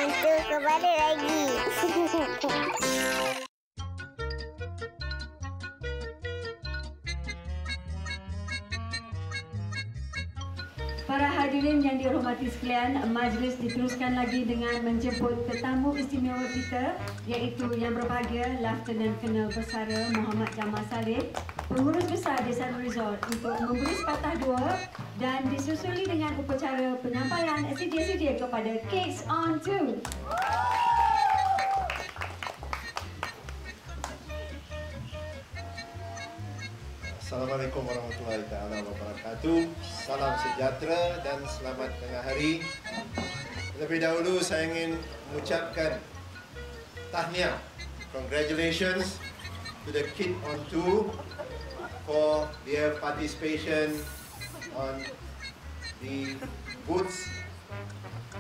Itu kepada lagi. Para hadirin yang dihormati sekalian, majlis diteruskan lagi dengan menjemput tetamu istimewa kita, iaitu yang berbahagia Lieutenant Colonel Bersara Muhammad Jamal Saleh, Pengurus Besar Desaru Resort, untuk memberi sepatah dua dan disusuli dengan upacara penyampaian SCJ kepada Cakes on 2. Assalamualaikum warahmatullahi taala wabarakatuh. Salam sejahtera dan selamat tengah hari. Terlebih dahulu saya ingin mengucapkan tahniah, congratulations to the Kid on 2 for their participation on the Boots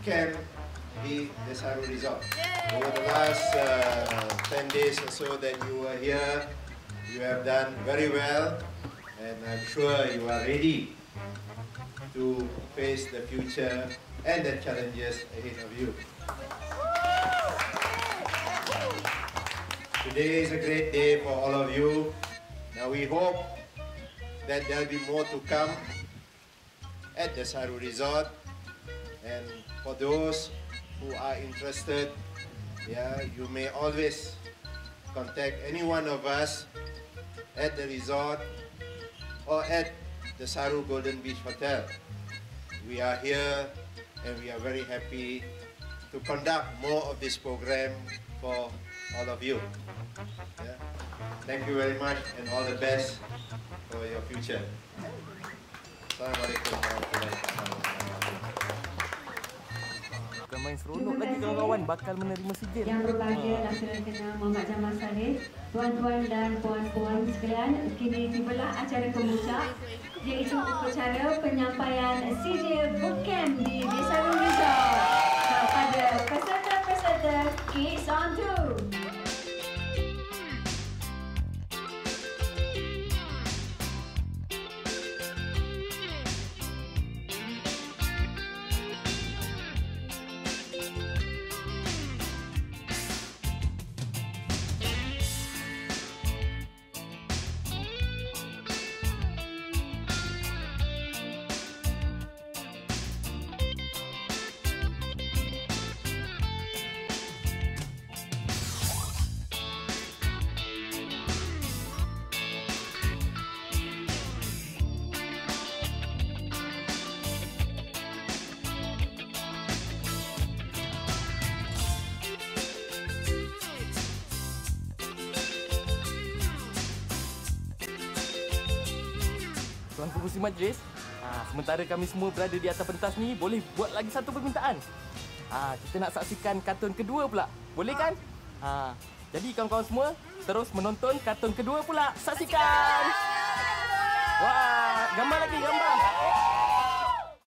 Camp di Desaru Resort. Over the last 10 days or so that you were here, you have done very well. And I'm sure you are ready to face the future and the challenges ahead of you. Today is a great day for all of you. Now we hope that there will be more to come at the Desaru Resort. And for those who are interested, you may always contact any one of us at the resort or at the Desaru Golden Beach Hotel. We are here and we are very happy to conduct more of this program for all of you. Thank you very much and all the best for your future. Assalamualaikum warahmatullahi wabarakatuh. Bukan main seronok lagi kawan-kawan bakal menerima sijil. Yang berbahagia Lieutenant Colonel Muhammad Jamal Saleh, tuan-tuan dan puan-puan sekalian, kini tibalah acara pemuncak, iaitu upacara penyampaian sijil Bootcamp di Desaru Resort kepada peserta-peserta Kids on 2. Tuan Pengerusi Majlis, sementara kami semua berada di atas pentas ni, boleh buat lagi satu permintaan. Kita nak saksikan kartun kedua pula. Boleh kan? Jadi kawan-kawan semua terus menonton kartun kedua pula. Saksikan! Wah, gambar lagi, gambar.